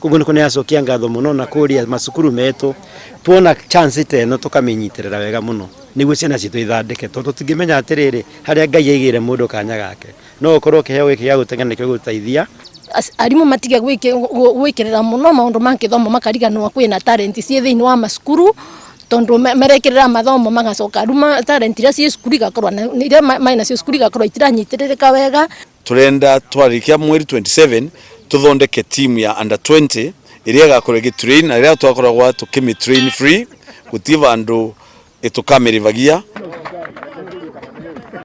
Koguo niko nĩacokia ngatho muno na kũria macukuru metu tuona chance teno tukamĩnyiterera wega muno nĩguo ciana citũ ithandĩke tondu tũtingĩmenya atirĩrĩ harĩa Ngai aigĩire mũndũ kanya gake no ũkorwo kĩheo gĩkĩ gĩa gũteng'era nĩkĩo gũteithia arimũ matige gwĩkĩrĩra muno maũndũ ma gĩthomo makariganwo kwĩna talent ciĩ thĩinĩ wa macukuru tondu merekĩrĩra mathomo magacoka ruma talent iria ciĩ cukuru igakorwo iria maina cio cukuru igakorwo itiranyitĩrĩrĩka wega. Turenda twarikia mweri 27 tuthondeke team ya under 20 iria gakorwo gitrain na iria twakoragwa tukimi train free gutiva andu etukamirivagia